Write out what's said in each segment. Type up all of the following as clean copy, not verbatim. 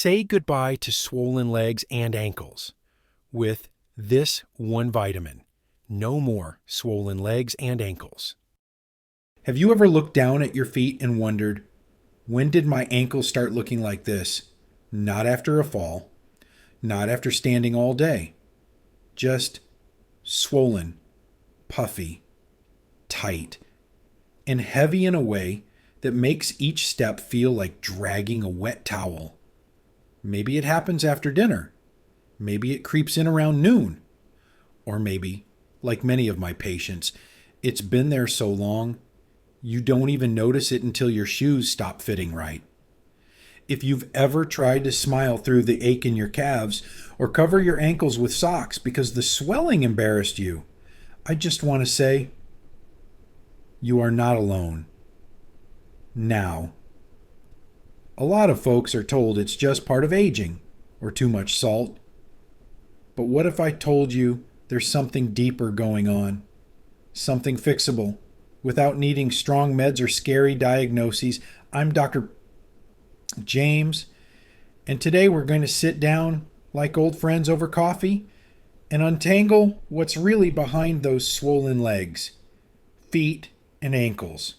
Say goodbye to swollen legs and ankles with this one vitamin. No more swollen legs and ankles. Have you ever looked down at your feet and wondered, when did my ankles start looking like this? Not after a fall, not after standing all day, just swollen, puffy, tight, and heavy in a way that makes each step feel like dragging a wet towel. Maybe it happens after dinner. Maybe it creeps in around noon. Or maybe, like many of my patients, it's been there so long, you don't even notice it until your shoes stop fitting right. If you've ever tried to smile through the ache in your calves or cover your ankles with socks because the swelling embarrassed you, I just want to say, you are not alone. Now. A lot of folks are told it's just part of aging or too much salt. But what if I told you there's something deeper going on? Something fixable, without needing strong meds or scary diagnoses. I'm Dr. James, and today we're going to sit down like old friends over coffee and untangle what's really behind those swollen legs, feet, and ankles.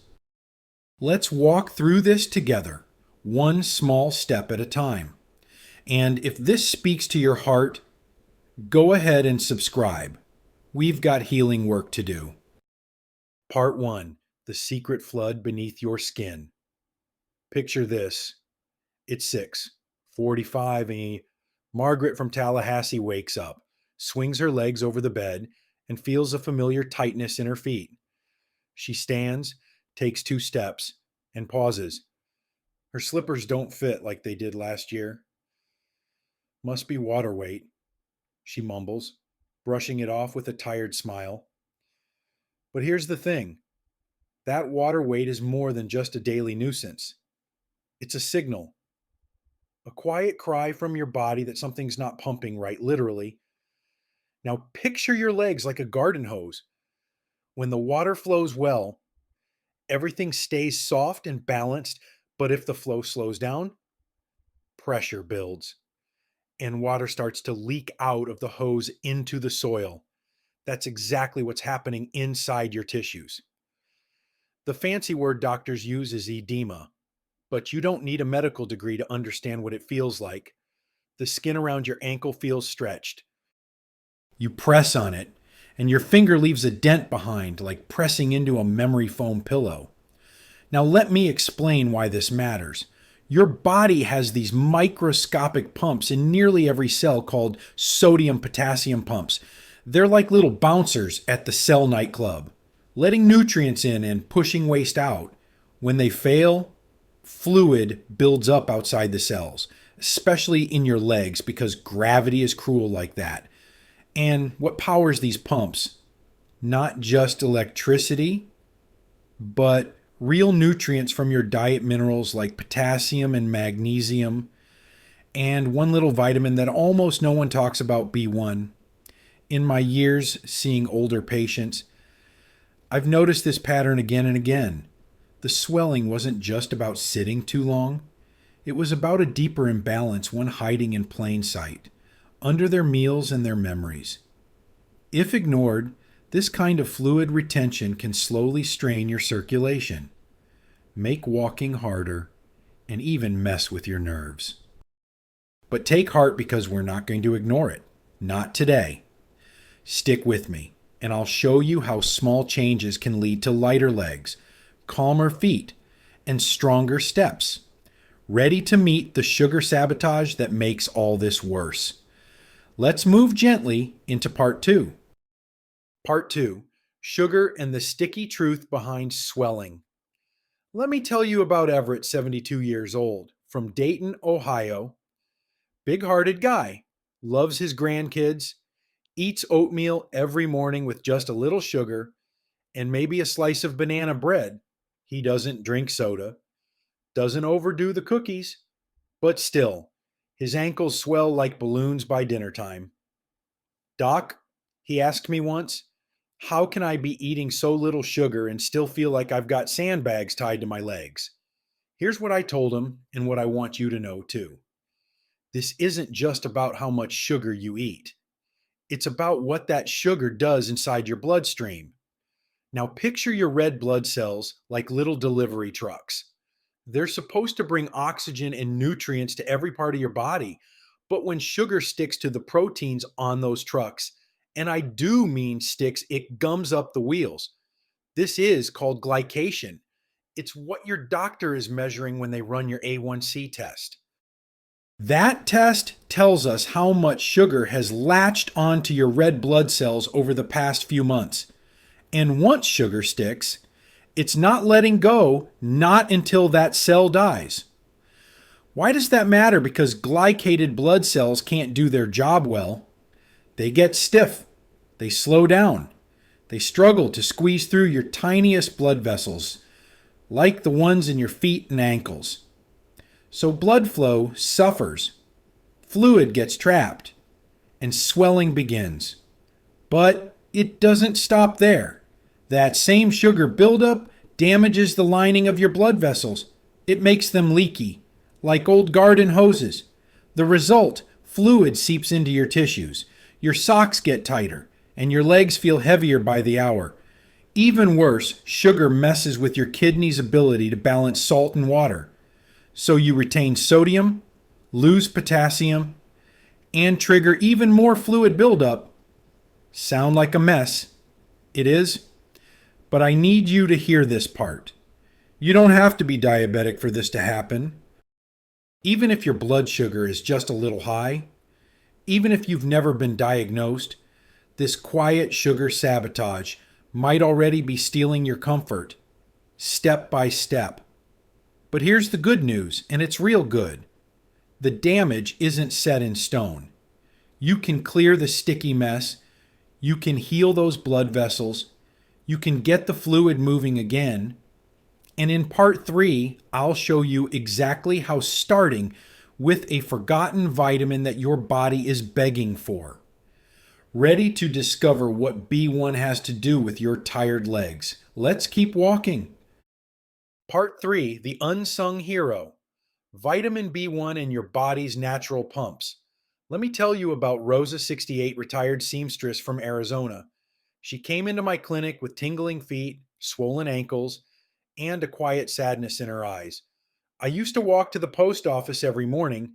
Let's walk through this together, one small step at a time. And if this speaks to your heart, go ahead and subscribe. We've got healing work to do. Part 1. The secret flood beneath your skin. Picture this. It's 6:45 and Margaret from Tallahassee wakes up, swings her legs over the bed, and feels a familiar tightness in her feet. She stands, takes 2 steps, and pauses. Her slippers don't fit like they did last year. Must be water weight, she mumbles, brushing it off with a tired smile. But here's the thing. That water weight is more than just a daily nuisance. It's a signal. A quiet cry from your body that something's not pumping right, literally. Now picture your legs like a garden hose. When the water flows well, everything stays soft and balanced, but if the flow slows down, pressure builds and water starts to leak out of the hose into the soil. That's exactly what's happening inside your tissues. The fancy word doctors use is edema, but you don't need a medical degree to understand what it feels like. The skin around your ankle feels stretched. You press on it, and your finger leaves a dent behind, like pressing into a memory foam pillow. Now, let me explain why this matters. Your body has these microscopic pumps in nearly every cell called sodium-potassium pumps. They're like little bouncers at the cell nightclub, letting nutrients in and pushing waste out. When they fail, fluid builds up outside the cells, especially in your legs because gravity is cruel like that. And what powers these pumps? Not just electricity, but real nutrients from your diet minerals like potassium and magnesium, and one little vitamin that almost no one talks about, B1. In my years seeing older patients, I've noticed this pattern again and again. The swelling wasn't just about sitting too long. It was about a deeper imbalance, one hiding in plain sight, under their meals and their memories. If ignored, this kind of fluid retention can slowly strain your circulation, make walking harder, and even mess with your nerves. But take heart because we're not going to ignore it. Not today. Stick with me, and I'll show you how small changes can lead to lighter legs, calmer feet, and stronger steps. Ready to meet the sugar sabotage that makes all this worse. Let's move gently into part 2. Part 2. Sugar and the sticky truth behind swelling. Let me tell you about Everett, 72 years old, from Dayton, Ohio. Big-hearted guy, loves his grandkids, eats oatmeal every morning with just a little sugar and maybe a slice of banana bread. He doesn't drink soda, doesn't overdo the cookies, but still, his ankles swell like balloons by dinner time. Doc, he asked me once, how can I be eating so little sugar and still feel like I've got sandbags tied to my legs? Here's what I told him and what I want you to know too. This isn't just about how much sugar you eat. It's about what that sugar does inside your bloodstream. Now picture your red blood cells like little delivery trucks. They're supposed to bring oxygen and nutrients to every part of your body. But when sugar sticks to the proteins on those trucks, and I do mean sticks, it gums up the wheels. This is called glycation. It's what your doctor is measuring when they run your A1C test. That test tells us how much sugar has latched onto your red blood cells over the past few months. And once sugar sticks, it's not letting go, not until that cell dies. Why does that matter? Because glycated blood cells can't do their job well. They get stiff. They slow down. They struggle to squeeze through your tiniest blood vessels, like the ones in your feet and ankles. So blood flow suffers, fluid gets trapped, and swelling begins. But it doesn't stop there. That same sugar buildup damages the lining of your blood vessels. It makes them leaky, like old garden hoses. The result, fluid seeps into your tissues. Your socks get tighter, and your legs feel heavier by the hour. Even worse, sugar messes with your kidney's ability to balance salt and water. So you retain sodium, lose potassium, and trigger even more fluid buildup. Sound like a mess? It is. But I need you to hear this part. You don't have to be diabetic for this to happen. Even if your blood sugar is just a little high, even if you've never been diagnosed, this quiet sugar sabotage might already be stealing your comfort, step by step. But here's the good news, and it's real good. The damage isn't set in stone. You can clear the sticky mess. You can heal those blood vessels. You can get the fluid moving again. And in part 3, I'll show you exactly how starting with a forgotten vitamin that your body is begging for. Ready to discover what B1 has to do with your tired legs. Let's keep walking. Part 3, the unsung hero. Vitamin B1 and your body's natural pumps. Let me tell you about Rosa, 68, retired seamstress from Arizona. She came into my clinic with tingling feet, swollen ankles, and a quiet sadness in her eyes. I used to walk to the post office every morning,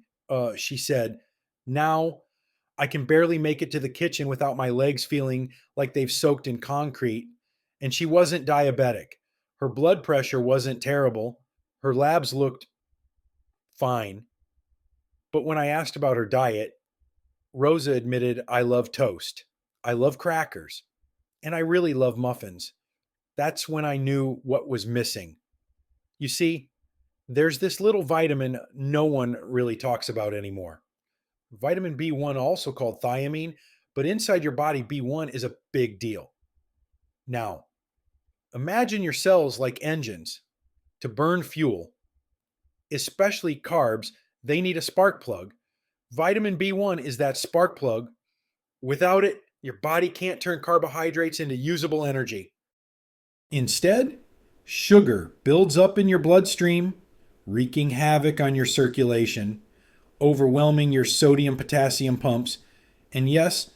she said. Now I can barely make it to the kitchen without my legs feeling like they've soaked in concrete. And she wasn't diabetic. Her blood pressure wasn't terrible. Her labs looked fine. But when I asked about her diet, Rosa admitted, I love toast. I love crackers. And I really love muffins. That's when I knew what was missing. You see, there's this little vitamin no one really talks about anymore. Vitamin B1, also called thiamine, but inside your body, B1 is a big deal. Now, imagine your cells like engines. To burn fuel, especially carbs, they need a spark plug. Vitamin B1 is that spark plug. Without it, your body can't turn carbohydrates into usable energy. Instead, sugar builds up in your bloodstream, wreaking havoc on your circulation, overwhelming your sodium-potassium pumps, and yes,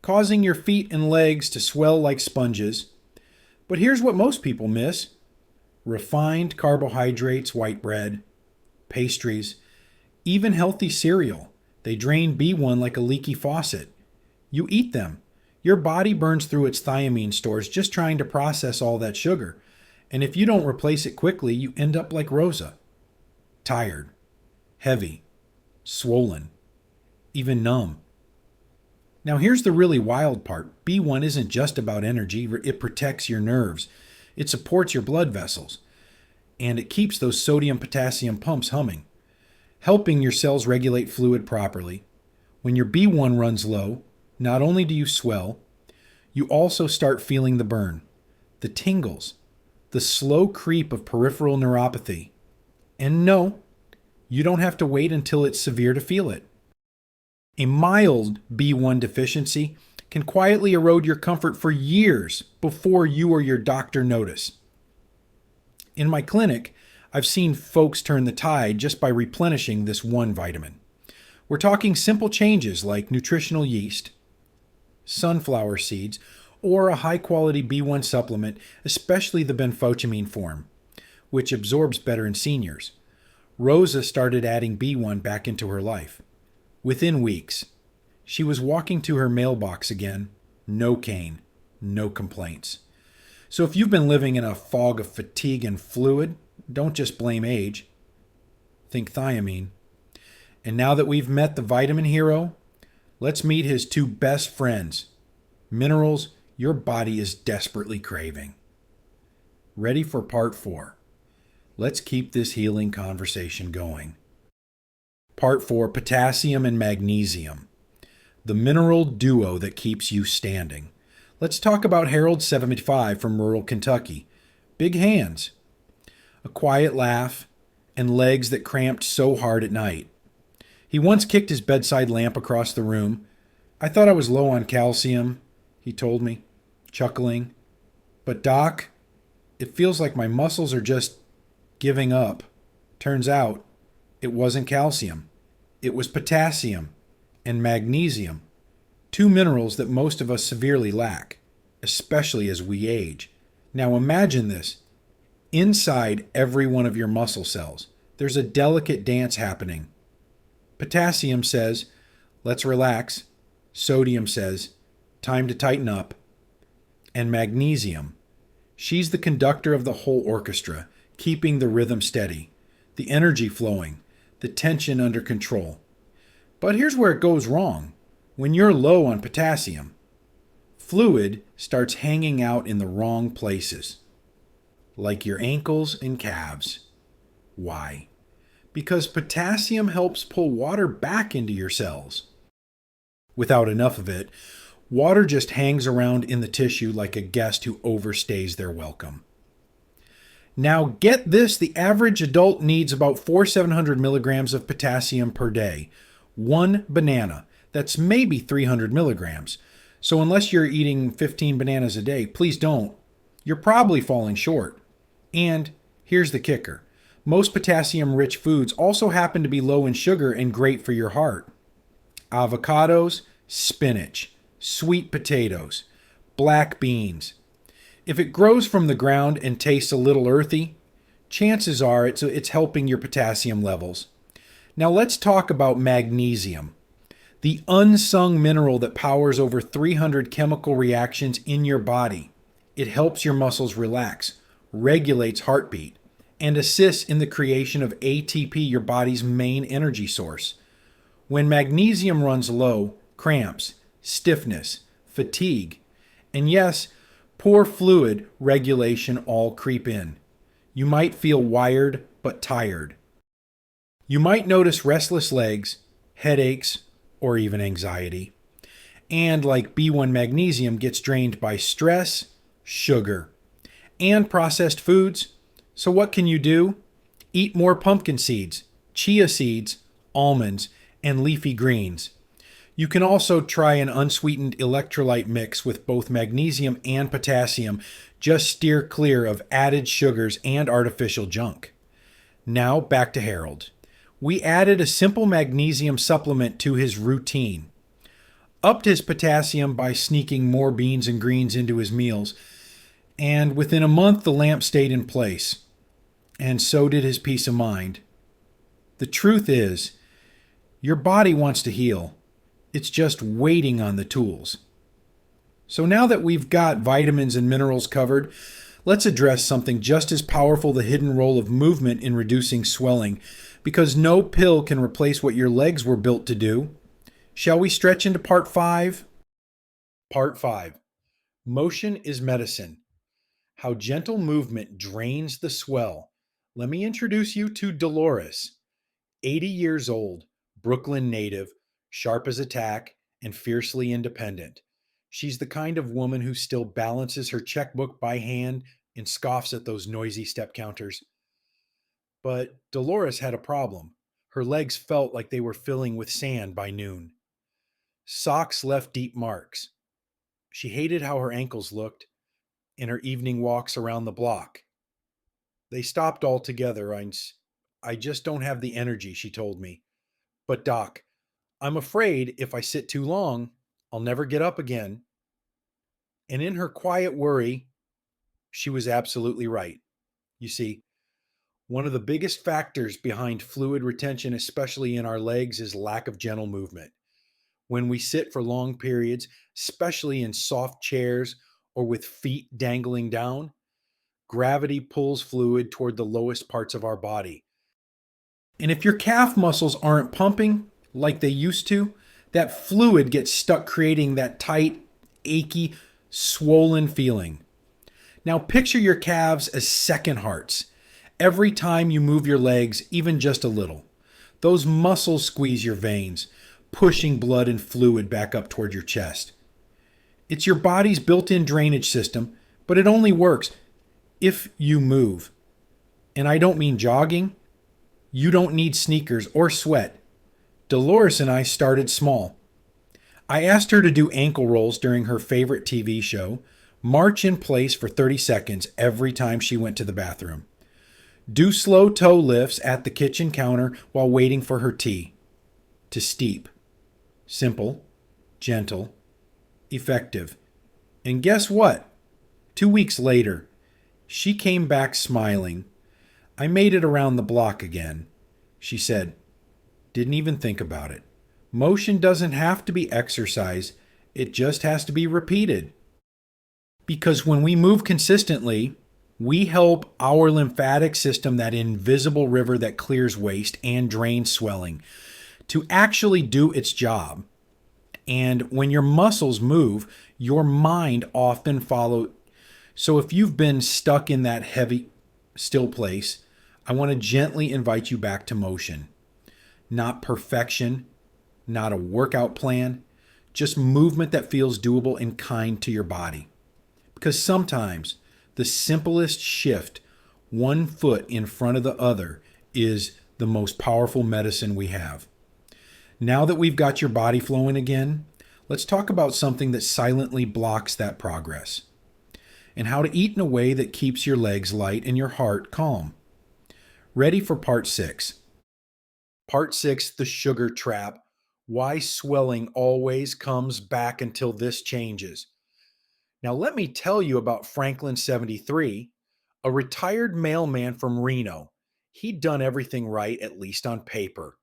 causing your feet and legs to swell like sponges. But here's what most people miss. Refined carbohydrates, white bread, pastries, even healthy cereal. They drain B1 like a leaky faucet. You eat them. Your body burns through its thiamine stores just trying to process all that sugar. And if you don't replace it quickly, you end up like Rosa. Tired, heavy, swollen, even numb. Now here's the really wild part. B1 isn't just about energy. It protects your nerves. It supports your blood vessels. And it keeps those sodium-potassium pumps humming, helping your cells regulate fluid properly. When your B1 runs low, not only do you swell, you also start feeling the burn, the tingles, the slow creep of peripheral neuropathy. And no, you don't have to wait until it's severe to feel it. A mild B1 deficiency can quietly erode your comfort for years before you or your doctor notice. In my clinic, I've seen folks turn the tide just by replenishing this one vitamin. We're talking simple changes like nutritional yeast, sunflower seeds, or a high quality B1 supplement, especially the benfotiamine form, which absorbs better in seniors. Rosa started adding B1 back into her life. Within weeks, she was walking to her mailbox again, no cane, no complaints. So if you've been living in a fog of fatigue and fluid, don't just blame age. Think thiamine. And now that we've met the vitamin hero, let's meet his two best friends, minerals your body is desperately craving. Ready for part 4? Let's keep this healing conversation going. Part 4, potassium and magnesium, the mineral duo that keeps you standing. Let's talk about Harold, 75, from rural Kentucky. Big hands, a quiet laugh, and legs that cramped so hard at night. He once kicked his bedside lamp across the room. I thought I was low on calcium, he told me, chuckling. But Doc, it feels like my muscles are just giving up. Turns out, it wasn't calcium. It was potassium and magnesium, two minerals that most of us severely lack, especially as we age. Now imagine this. Inside every one of your muscle cells, there's a delicate dance happening. Potassium says, let's relax. Sodium says, time to tighten up. And magnesium, she's the conductor of the whole orchestra, keeping the rhythm steady, the energy flowing, the tension under control. But here's where it goes wrong. When you're low on potassium, fluid starts hanging out in the wrong places, like your ankles and calves. Why? Because potassium helps pull water back into your cells. Without enough of it, water just hangs around in the tissue like a guest who overstays their welcome. Now get this, the average adult needs about 400-700 milligrams of potassium per day. One banana, that's maybe 300 milligrams. So unless you're eating 15 bananas a day, please don't. You're probably falling short. And here's the kicker. Most potassium-rich foods also happen to be low in sugar and great for your heart. Avocados, spinach, sweet potatoes, black beans. If it grows from the ground and tastes a little earthy, chances are it's helping your potassium levels. Now let's talk about magnesium, the unsung mineral that powers over 300 chemical reactions in your body. It helps your muscles relax, regulates heartbeat, and assists in the creation of ATP, your body's main energy source. When magnesium runs low, cramps, stiffness, fatigue, and yes, poor fluid regulation all creep in. You might feel wired but tired. You might notice restless legs, headaches, or even anxiety. And like B1 magnesium gets drained by stress, sugar, and processed foods. So what can you do? Eat more pumpkin seeds, chia seeds, almonds, and leafy greens. You can also try an unsweetened electrolyte mix with both magnesium and potassium. Just steer clear of added sugars and artificial junk. Now back to Harold. We added a simple magnesium supplement to his routine. Upped his potassium by sneaking more beans and greens into his meals. And within a month, the lamp stayed in place. And so did his peace of mind. The truth is, your body wants to heal. It's just waiting on the tools. So now that we've got vitamins and minerals covered, let's address something just as powerful, the hidden role of movement in reducing swelling, because no pill can replace what your legs were built to do. Shall we stretch into part 5? Part 5. Motion is medicine. How gentle movement drains the swell. Let me introduce you to Dolores, 80 years old, Brooklyn native, sharp as a tack, and fiercely independent. She's the kind of woman who still balances her checkbook by hand and scoffs at those noisy step counters. But Dolores had a problem. Her legs felt like they were filling with sand by noon. Socks left deep marks. She hated how her ankles looked in her evening walks around the block. They stopped altogether. I just don't have the energy, she told me. But Doc, I'm afraid if I sit too long, I'll never get up again. And in her quiet worry, she was absolutely right. You see, one of the biggest factors behind fluid retention, especially in our legs, is lack of gentle movement. When we sit for long periods, especially in soft chairs or with feet dangling down, gravity pulls fluid toward the lowest parts of our body. And if your calf muscles aren't pumping like they used to, that fluid gets stuck, creating that tight, achy, swollen feeling. Now picture your calves as second hearts. Every time you move your legs, even just a little, those muscles squeeze your veins, pushing blood and fluid back up toward your chest. It's your body's built-in drainage system, but it only works if you move. And I don't mean jogging. You don't need sneakers or sweat. Dolores and I started small. I asked her to do ankle rolls during her favorite TV show, march in place for 30 seconds every time she went to the bathroom, do slow toe lifts at the kitchen counter while waiting for her tea to steep. Simple, gentle, effective. And guess what? 2 weeks later, she came back smiling. I made it around the block again. She said, didn't even think about it. Motion doesn't have to be exercise. It just has to be repeated. Because when we move consistently, we help our lymphatic system, that invisible river that clears waste and drains swelling, to actually do its job. And when your muscles move, your mind often follows. So if you've been stuck in that heavy, still place, I want to gently invite you back to motion. Not perfection, not a workout plan, just movement that feels doable and kind to your body. Because sometimes the simplest shift, one foot in front of the other, is the most powerful medicine we have. Now that we've got your body flowing again, let's talk about something that silently blocks that progress, and how to eat in a way that keeps your legs light and your heart calm. Ready for part 6. Part 6, the sugar trap. Why swelling always comes back until this changes. Now let me tell you about Franklin 73, a retired mailman from Reno. He'd done everything right, at least on paper.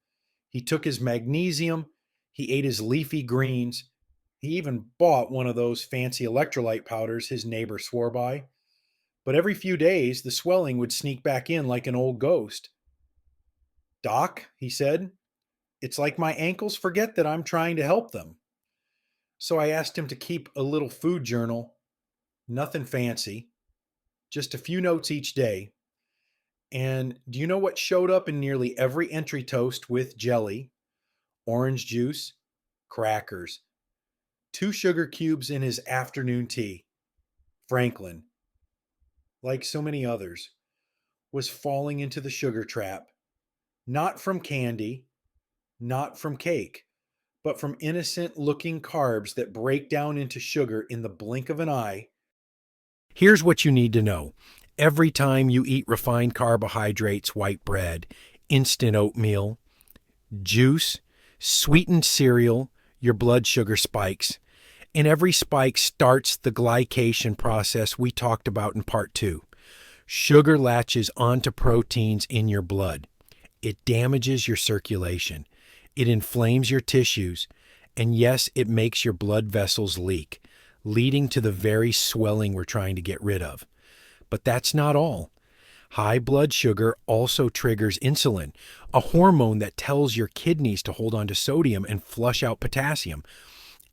He took his magnesium, he ate his leafy greens, he even bought one of those fancy electrolyte powders his neighbor swore by. But every few days, the swelling would sneak back in like an old ghost. Doc, he said, it's like my ankles forget that I'm trying to help them. So I asked him to keep a little food journal, nothing fancy, just a few notes each day. And do you know what showed up in nearly every entry toast with jelly, orange juice, crackers, 2 sugar cubes in his afternoon tea? Franklin, like so many others, was falling into the sugar trap, not from candy, not from cake, but from innocent looking carbs that break down into sugar in the blink of an eye. Here's what you need to know. Every time you eat refined carbohydrates, white bread, instant oatmeal, juice, sweetened cereal, your blood sugar spikes. And every spike starts the glycation process we talked about in part 2. Sugar latches onto proteins in your blood. It damages your circulation. It inflames your tissues. And yes, it makes your blood vessels leak, leading to the very swelling we're trying to get rid of. But that's not all. High blood sugar also triggers insulin, a hormone that tells your kidneys to hold on to sodium and flush out potassium.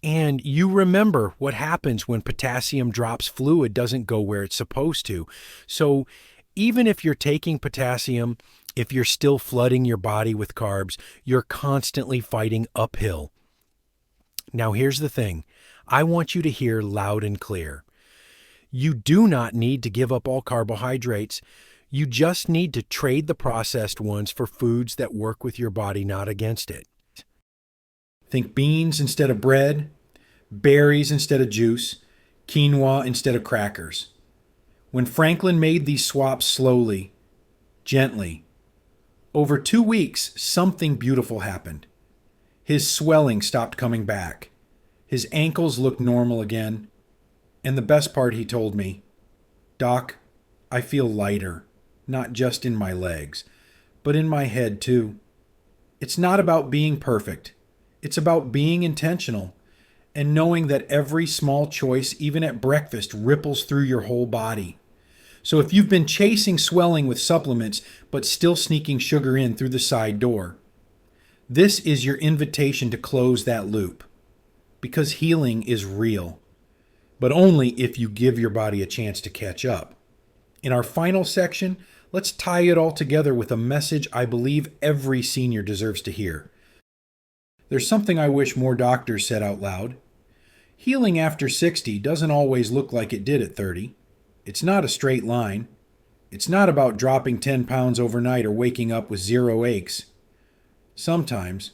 And you remember what happens when potassium drops. Fluid doesn't go where it's supposed to. So even if you're taking potassium, if you're still flooding your body with carbs, you're constantly fighting uphill. Now here's the thing. I want you to hear loud and clear. You do not need to give up all carbohydrates. You just need to trade the processed ones for foods that work with your body, not against it. Think beans instead of bread, berries instead of juice, quinoa instead of crackers. When Franklin made these swaps slowly, gently, over 2 weeks, something beautiful happened. His swelling stopped coming back. His ankles looked normal again. And the best part, he told me, "Doc, I feel lighter, not just in my legs, but in my head too. It's not about being perfect. It's about being intentional and knowing that every small choice, even at breakfast, ripples through your whole body." So if you've been chasing swelling with supplements but still sneaking sugar in through the side door, this is your invitation to close that loop. Because healing is real, but only if you give your body a chance to catch up. In our final section, let's tie it all together with a message I believe every senior deserves to hear. There's something I wish more doctors said out loud. Healing after 60 doesn't always look like it did at 30. It's not a straight line. It's not about dropping 10 pounds overnight or waking up with zero aches. Sometimes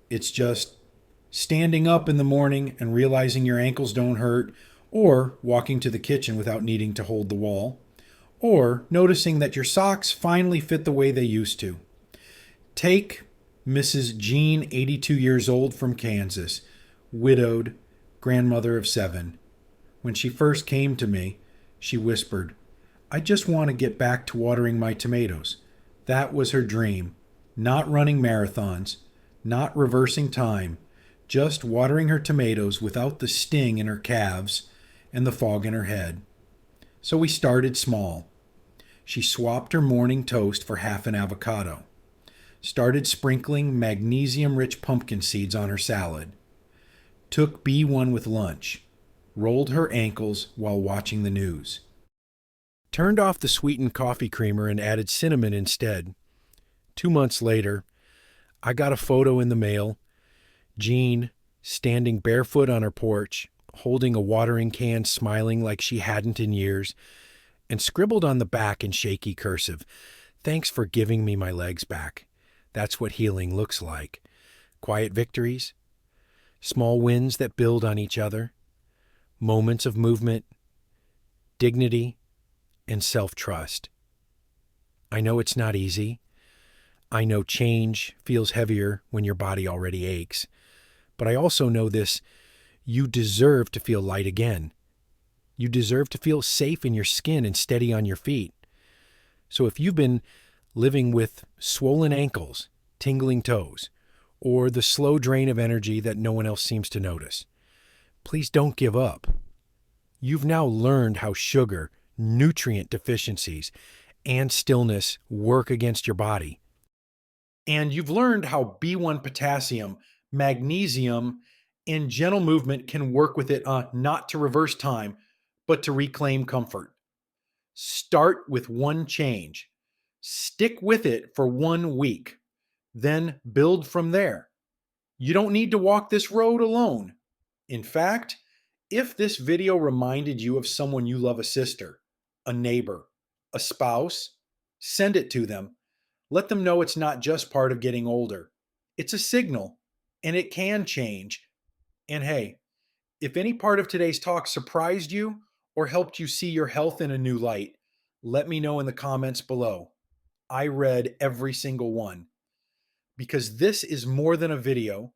it's just standing up in the morning and realizing your ankles don't hurt, or walking to the kitchen without needing to hold the wall, or noticing that your socks finally fit the way they used to. Take Mrs. Jean, 82 years old, from Kansas, widowed, grandmother of 7. When she first came to me, she whispered, "I just want to get back to watering my tomatoes." That was her dream. Not running marathons, not reversing time, just watering her tomatoes without the sting in her calves and the fog in her head. So we started small. She swapped her morning toast for half an avocado, started sprinkling magnesium-rich pumpkin seeds on her salad, took B1 with lunch, rolled her ankles while watching the news, turned off the sweetened coffee creamer and added cinnamon instead. 2 months later, I got a photo in the mail. Jean, standing barefoot on her porch, holding a watering can, smiling like she hadn't in years, and scribbled on the back in shaky cursive, "Thanks for giving me my legs back. That's what healing looks like. Quiet victories, small wins that build on each other, moments of movement, dignity, and self-trust." I know it's not easy. I know change feels heavier when your body already aches. But I also know this: you deserve to feel light again. You deserve to feel safe in your skin and steady on your feet. So if you've been living with swollen ankles, tingling toes, or the slow drain of energy that no one else seems to notice, please don't give up. You've now learned how sugar, nutrient deficiencies, and stillness work against your body. And you've learned how B1 potassium, magnesium, and gentle movement can work with it, not to reverse time, but to reclaim comfort. Start with one change. Stick with it for 1 week. Then build from there. You don't need to walk this road alone. In fact, if this video reminded you of someone you love, a sister, a neighbor, a spouse, send it to them. Let them know it's not just part of getting older. It's a signal, and it can change. And hey, if any part of today's talk surprised you or helped you see your health in a new light, let me know in the comments below. I read every single one, because this is more than a video.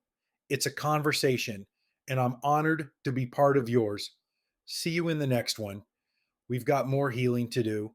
It's a conversation, and I'm honored to be part of yours. See you in the next one. We've got more healing to do.